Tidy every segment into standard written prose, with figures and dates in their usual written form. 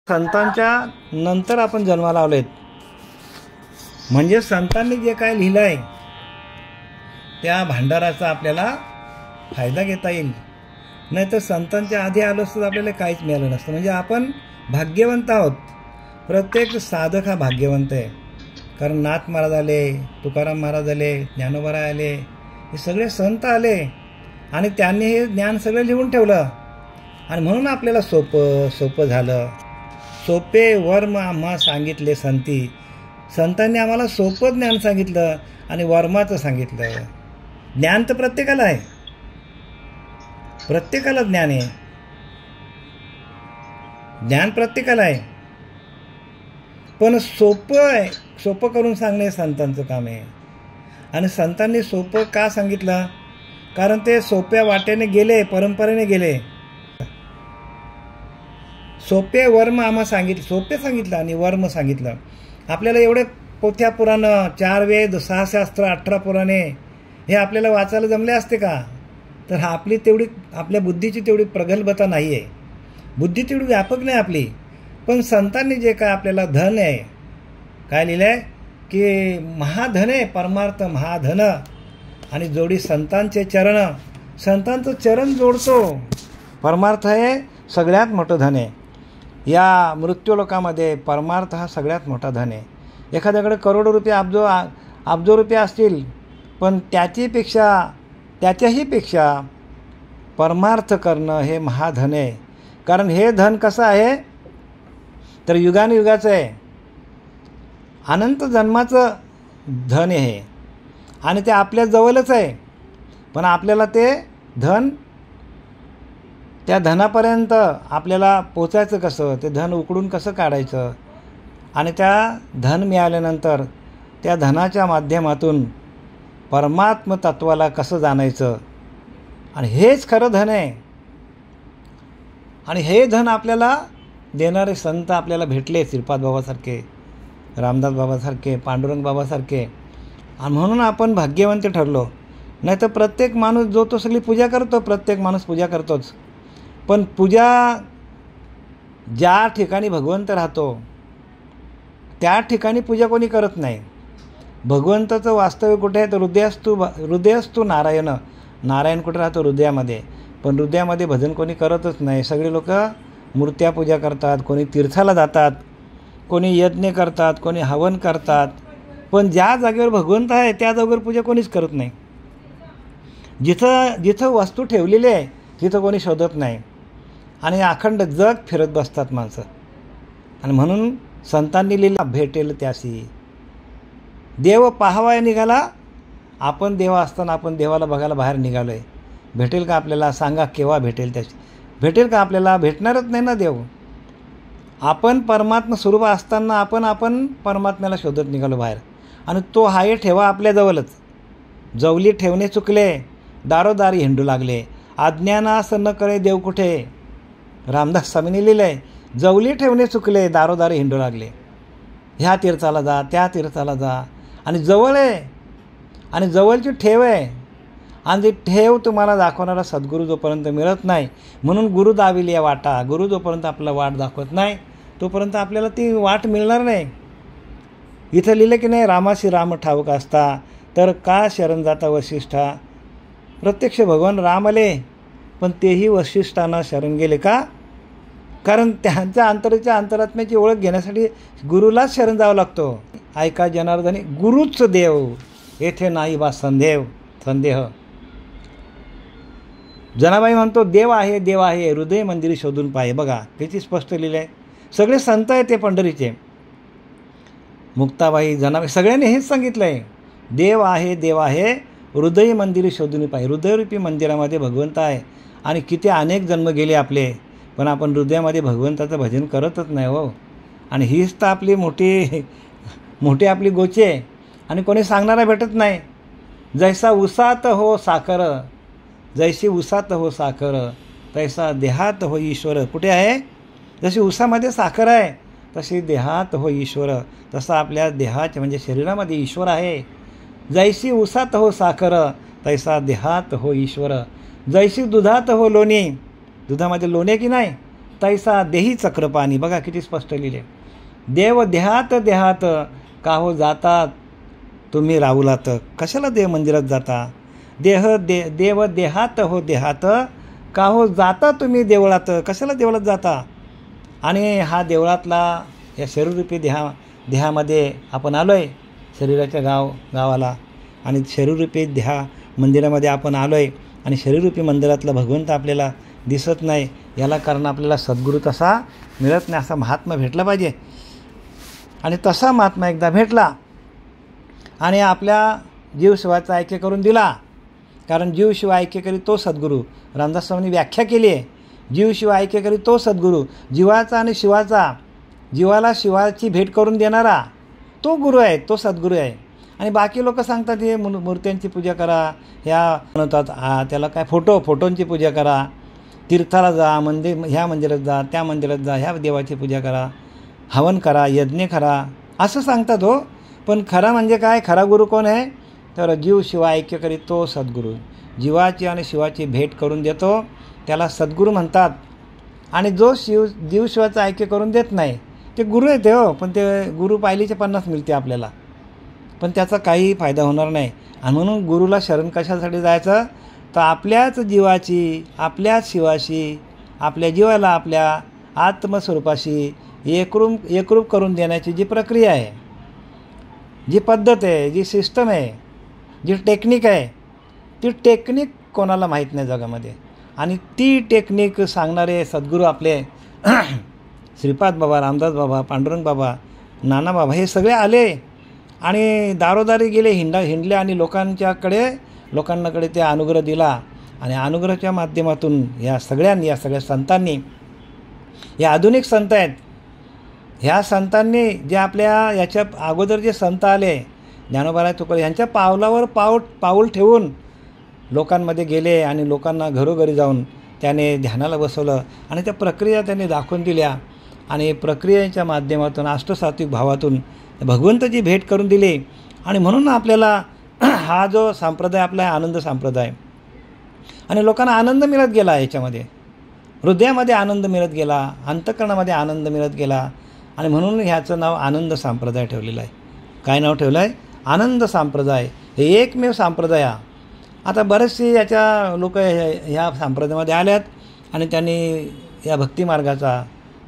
संतांच्या नंतर आपण जन्माला आलोत, म्हणजे संतांनी जे काय लिहिलं आहे त्या भांडाराचा आपल्याला फायदा घेता येईल. नाही तर संतांच्या आधी आलो असतो तर आपल्याला काहीच मिळालं नसतं. म्हणजे आपण भाग्यवंत आहोत. प्रत्येक साधक हा भाग्यवंत आहे. कारण नाथ महाराज आले, तुकाराम महाराज आले, ज्ञानोबा आले, हे सगळे संत आले आणि त्यांनी हे ज्ञान सगळं लिहून ठेवलं आणि म्हणून आपल्याला सोपं झालं. सोपे वर्म आम्हा सांगितले संती. संतांनी आम्हाला सोपं ज्ञान सांगितलं आणि वर्माचं सांगितलं. ज्ञान तर प्रत्येकाला आहे, प्रत्येकाला ज्ञान आहे, ज्ञान प्रत्येकाला आहे, पण सोपं करून सांगणे संतांचं काम आहे. आणि संतांनी सोपं का सांगितलं? कारण ते सोप्या वाटेने गेले, परंपरेने गेले. सोपे वर्म आम्हा सांगितलं, सोपे सांगितलं आणि वर्म सांगितलं. आपल्याला एवढे पोथ्या पुराणं, 4 वेद, 6 शास्त्र, 18 पुराणे हे आपल्याला वाचायला जमले असते का? तर आपल्या बुद्धीची तेवढी प्रगल्भता नाही आहे, बुद्धी तेवढी व्यापक नाही आपली. पण संतांनी जे काय आपल्याला धन आहे, काय लिहिलं आहे की महाधन आहे, परमार्थ महाधन. आणि जोडी संतांचे चरण, संतांचं चरण जोडतो. परमार्थ हे सगळ्यात मोठं धन आहे. या मृत्यूलोकामध्ये परमार्थ हा सगळ्यात मोठा धन आहे. एखाद्याकडे करोडो रुपये, अब्जो रुपये असतील, पण त्याच्याही पेक्षा परमार्थ करणं हे महाधन आहे. कारण हे धन कसं आहे तर युगानुयुगाचं आहे, अनंत जन्माचं धन आहे आणि ते आपल्या जवळच आहे. पण आपल्याला ते धन, त्या धनापर्यंत आपल्याला पोचायचं कसं, ते धन उकडून कसं काढायचं आणि त्या धन मिळाल्यानंतर त्या धनाच्या माध्यमातून परमात्म तत्वाला कसं जाणायचं, आणि हेच खरं धन आहे. आणि हे धन आपल्याला देणारे संत आपल्याला भेटले, श्रीपाद बाबासारखे, रामदास बाबासारखे, पांडुरंग बाबासारखे. आणि म्हणून आपण भाग्यवंत ठरलो. नाही तर प्रत्येक माणूस जो तो सगळी पूजा करतो, प्रत्येक माणूस पूजा करतोच, पण पूजा ज्या ठिकाणी भगवंत राहतो त्या ठिकाणी पूजा कोणी करत नाही. भगवंताचं वास्तव्य कुठे आहे तर हृदयस्तु नारायण. नारायण कुठे राहतो? हृदयामध्ये. पण हृदयामध्ये भजन कोणी करतच नाही. सगळे लोक मूर्त्या पूजा करतात, कोणी तीर्थाला जातात, कोणी यज्ञ करतात, कोणी हवन करतात, पण ज्या जागेवर भगवंत आहे त्या जागेवर पूजा कोणीच करत नाही. जिथं वस्तू ठेवलेली आहे तिथं कोणी शोधत नाही आणि अखंड जग फिरत बसतात माणसं. आणि म्हणून संतांनी लिहिला, भेटेल त्यासी. देव पाहावाय निघाला, आपण देव असताना आपण देवाला बघायला बाहेर निघालो आहे. भेटेल का आपल्याला? सांगा केव्हा भेटेल त्याची? भेटेल का आपल्याला? भेटणारच नाही ना देव. आपण परमात्मा स्वरूप असताना आपण परमात्म्याला शोधत निघालो बाहेर. आणि तो हाय ठेवा आपल्याजवळच. जवली ठेवणे चुकले, दारोदारी हिंडू लागले, अज्ञानास न करे देव कुठे. रामदास स्वामींनी लिहिलं आहे, जवली ठेवणे चुकले, दारोदारी हिंडू लागले. ह्या तीर्थाला जा, त्या तीर्थाला जा, आणि जवळ आहे आणि जवळची ठेव आहे. आणि ती ठेव तुम्हाला दाखवणारा सद्गुरू जोपर्यंत मिळत नाही, म्हणून गुरु दाविली या वाटा. गुरु जोपर्यंत आपला वाट दाखवत नाही तोपर्यंत आपल्याला ती वाट मिळणार नाही. इथं लिहिलं की नाही, रामाशी राम ठाऊक असता तर का शरण जाता वशिष्ठा. प्रत्यक्ष भगवान राम आले, पण तेही वशिष्ठांना शरण गेले का? कारण त्यांच्या अंतरात्म्याची ओळख घेण्यासाठी गुरुलाच शरण जावं लागतो. ऐका जनार्दनी, गुरुच देव, येथे नाही बा संदेह. जनाबाई म्हणतो, देव आहे, देव आहे, हृदय मंदिरी शोधून पाहे. बघा किती स्पष्ट लिहिलं आहे. सगळे संत आहेत ते पंढरीचे. मुक्ताबाई, जनाबाई, सगळ्यांनी हेच सांगितलं आहे, देव आहे, देव आहे, हृदय मंदिरी शोधून पाहे. हृदयरूपी मंदिरामध्ये भगवंत आहे. आणि किती अनेक जन्म गेले आपले, पण आपण हृदयामध्ये भगवंताचं भजन करतच नाही हो. आणि हीच तर आपली मोठी आपली गोची आहे. आणि कोणी सांगणारा भेटत नाही. जैसा उसात हो साखर, जैसी उसात हो साखर, तैसा देहात हो ईश्वर. कुठे आहे? जशी उसामध्ये साखर आहे तशी देहात हो ईश्वर. तसा आपल्या देहाच्या म्हणजे शरीरामध्ये ईश्वर आहे. जैसी उसात हो साखर, तैसा देहात हो ईश्वर. जैसी दुधात हो लोणी, दुधामध्ये लोणी की नाही, तैसा देही चक्रपाणी. बघा किती स्पष्ट लिहिले. देव देहात देहात का हो जाता तुम्ही राहुलात. कशाला देव मंदिरात जाता. देव देहात हो देहात का हो जाता तुम्ही देवळात. कशाला देवळात जाता. आणि हा देवळातला या शरीररूपी देहामध्ये आपण आलो आहे, शरीराच्या गावाला, आणि शरीररूपी मंदिरामध्ये आपण आलो आहे, आणि शरीररूपी मंदिरातला भगवंत आपल्याला दिसत नाही. याला कारण आपल्याला सद्गुरू तसा मिळत नाही. असा महात्मा भेटला पाहिजे. आणि तसा महात्मा एकदा भेटला आणि आपल्या जीवशिवाचा ऐक्य करून दिला. कारण जीवशिवाय ऐक्य करी तो सद्गुरू. रामदास स्वामींनी व्याख्या केली आहे, जीवशिवाय ऐक्य करी तो सद्गुरू. जीवाचा आणि शिवाचा, जीवाला शिवाची भेट करून देणारा तो गुरु आहे, तो सद्गुरू आहे. आणि बाकी लोक सांगतात हे मूर्त्यांची पूजा करा, ह्या म्हणतात त्याला काय फोटोंची पूजा करा, तीर्थाला जा, ह्या मंदिरात जा, त्या मंदिरात जा, ह्या देवाची पूजा करा, हवन करा, यज्ञ करा, असं सांगतात हो. पण खरा म्हणजे काय, खरा गुरु कोण आहे तर जीव शिवाय ऐक्य करी तो सद्गुरू. जीवाची आणि शिवाची भेट करून देतो त्याला सद्गुरू म्हणतात. आणि जो जीव शिवाचं ऐक्य करून देत नाही ते गुरु आहे ते हो. पण ते गुरु पाहिलीचे 50 मिळते आपल्याला, पण त्याचा काही फायदा होणार नाही. आणि म्हणून गुरुला शरण कशासाठी जायचं तर आपल्याच जीवाची, आपल्याच शिवाशी, आपल्या जीवाला आपल्या आत्मस्वरूपाशी एकरूप करून देण्याची जी प्रक्रिया आहे, जी पद्धत आहे, जी सिस्टम आहे, जी टेक्निक आहे, ती टेक्निक कोणाला माहीत नाही जगामध्ये. आणि ती टेक्निक सांगणारे सद्गुरू आपले श्रीपाद बाबा, रामदास बाबा, पांडुरंग बाबा, नाना बाबा हे सगळे आले आणि दारोदारी गेले, हिंडले आणि लोकांकडे ते अनुग्रह दिला. आणि अनुग्रहाच्या माध्यमातून या सगळ्या संतांनी, या आधुनिक संत आहेत, ह्या संतांनी जे आपल्या याच्या अगोदर जे संत आले ज्ञानोबा तुकोबा यांच्या पावलावर पाऊल ठेवून लोकांमध्ये गेले आणि लोकांना घरोघरी जाऊन त्याने ध्यानाला बसवलं आणि त्या प्रक्रिया त्यांनी दाखवून दिल्या. आणि प्रक्रियेच्या माध्यमातून अष्टसात्विक भावातून भगवंताची भेट करून दिली. आणि म्हणून आपल्याला हा जो संप्रदाय आपला आनंद संप्रदाय, आणि लोकांना आनंद मिळत गेला, याच्यामध्ये हृदयामध्ये आनंद मिळत गेला, अंतःकरणामध्ये आनंद मिळत गेला. आणि म्हणून ह्याचं नाव आनंद संप्रदाय ठेवलेलं आहे. काय नाव ठेवलं आहे, आनंद संप्रदाय. हे एकमेव संप्रदाय. आता बरेचसे याच्या लोक ह्या संप्रदायामध्ये आल्यात आणि त्यांनी या भक्तिमार्गाचा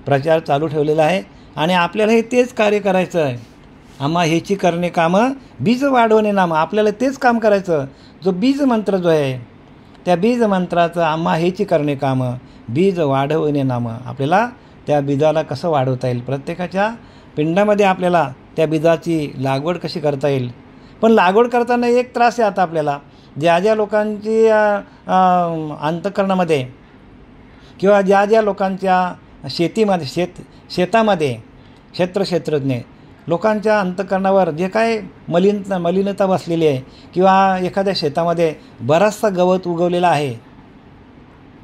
प्रचार चालू ठेवलेला आहे. आणि आपल्याला हे तेच कार्य करायचं आहे. आम्हा ह्याची करणे कामं बीज वाढवणे नाम. आपल्याला तेच काम करायचं. जो बीज मंत्र जो आहे त्या बीज मंत्राचं आम्हा ह्याची करणे कामं बीज वाढवणे नाम. आपल्याला त्या बीजाला कसं वाढवता येईल, प्रत्येकाच्या पिंडामध्ये आपल्याला त्या बीजाची लागवड कशी करता येईल. पण लागवड करताना एक त्रास आहे आता आपल्याला, ज्या लोकांची अंतःकरणामध्ये किंवा ज्या लोकांच्या शेतामध्ये क्षेत्रज्ञ लोकांच्या अंतःकरणावर जे काय मलिनता बसलेली आहे, किंवा एखाद्या शेतामध्ये बराचसा गवत उगवलेला आहे,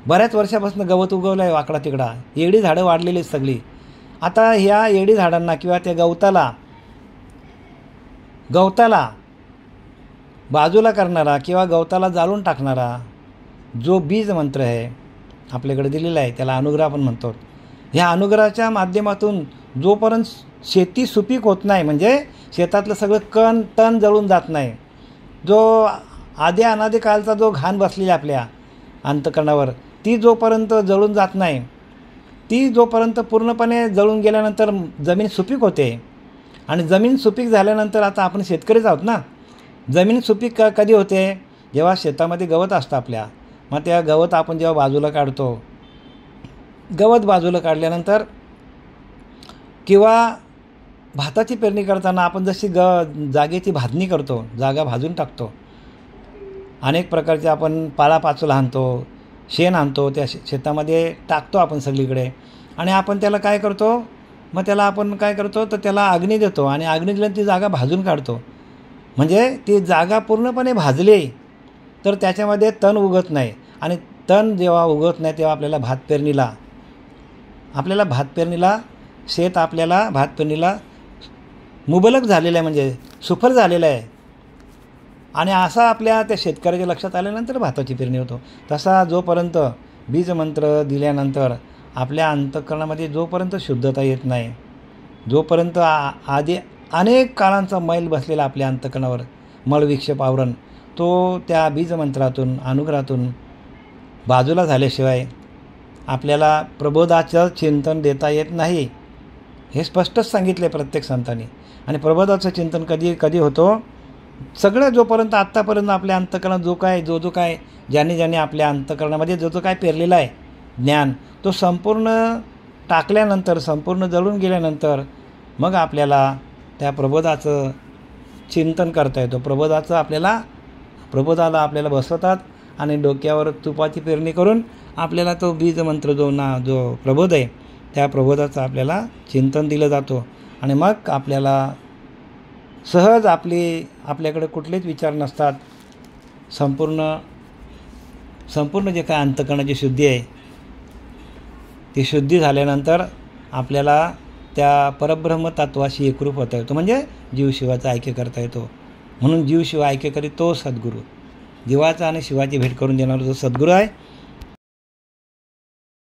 बऱ्याच वर्षापासून गवत उगवलं आहे वाकडा तिकडा, एडी झाडं वाढलेली आहेत सगळी. आता ह्या एडी झाडांना किंवा त्या गवताला बाजूला करणारा किंवा गवताला जाळून टाकणारा जो बीज मंत्र आहे आपल्याकडे दिलेला आहे, त्याला अनुग्रह आपण म्हणतो. ह्या अनुग्रहाच्या माध्यमातून जोपर्यंत शेती सुपीक होत नाही, म्हणजे शेतातलं सगळं तण जळून जात नाही, जो अनादी कालचा जो घाण बसलेला आपल्या अंतःकरणावर, ती जोपर्यंत जळून जात नाही, ती जोपर्यंत पूर्णपणे जळून गेल्यानंतर जमीन सुपीक होते. आणि जमीन सुपीक झाल्यानंतर, आता आपण शेतकरीच आहोत ना, जमीन सुपीक कधी होते, जेव्हा शेतामध्ये गवत असतं आपल्या, मग त्या गवत आपण जेव्हा बाजूला काढतो, गवत बाजूला काढल्यानंतर किंवा भाताची पेरणी करताना आपण जशी जागेची भाजणी करतो, जागा भाजून टाकतो, अनेक प्रकारचे आपण पालापाचोळा आणतो, शेण आणतो, त्या शेतामध्ये टाकतो आपण सगळीकडे. आणि आपण त्याला काय करतो, मग त्याला आपण काय करतो तर त्याला अग्नी देतो, आणि अग्नी दिल्यानं ती जागा भाजून काढतो. म्हणजे ती जागा पूर्णपणे भाजली तर त्याच्यामध्ये तण उगत नाही. आणि तण जेव्हा उगत नाही तेव्हा आपल्याला भात पेरणीला शेत आपल्याला भात पेरणीला मुबलक झालेलं आहे, म्हणजे सुफल झालेलं आहे. आणि असा आपल्या त्या शेतकऱ्याच्या लक्षात आल्यानंतर भाताची पेरणी होतो. तसा जोपर्यंत बीजमंत्र दिल्यानंतर आपल्या अंतःकरणामध्ये जोपर्यंत शुद्धता येत नाही, जोपर्यंत आधी अनेक काळांचा मैल बसलेला आपल्या अंतःकरणावर मळविक्षेप आवरण, तो त्या बीजमंत्रातून अनुग्रहातून बाजूला झाल्याशिवाय आपल्याला प्रबोधाचं चिंतन देता येत नाही. हे स्पष्टच सांगितले प्रत्येक संतांनी. आणि प्रबोधाचं चिंतन कधी कधी होतो, सगळं जोपर्यंत आत्तापर्यंत आपल्या अंतःकरणात जो काय ज्याने आपल्या अंतःकरणामध्ये जो काय पेरलेला आहे ज्ञान, तो संपूर्ण टाकल्यानंतर, संपूर्ण जळून गेल्यानंतर मग आपल्याला त्या प्रबोधाचं चिंतन करता येतो. प्रबोधाला आपल्याला बसवतात आणि डोक्यावर तुपाची पेरणी करून आपल्याला तो बीजमंत्र जो प्रबोध आहे, त्या प्रबोधाचं आपल्याला चिंतन दिलं जातो. आणि मग आपल्याला सहज आपल्याकडे कुठलेच विचार नसतात. संपूर्ण जे काय अंतःकरणाची शुद्धी आहे, ती शुद्धी झाल्यानंतर आपल्याला त्या परब्रह्म तत्वाशी एकरूप होता येतो, म्हणजे जीव शिवाचा ऐक्य करता येतो. म्हणून जीव शिव ऐक्य करी तो सद्गुरू. जीवाचा आणि शिवाची भेट करून देणारा जो सद्गुरू आहे,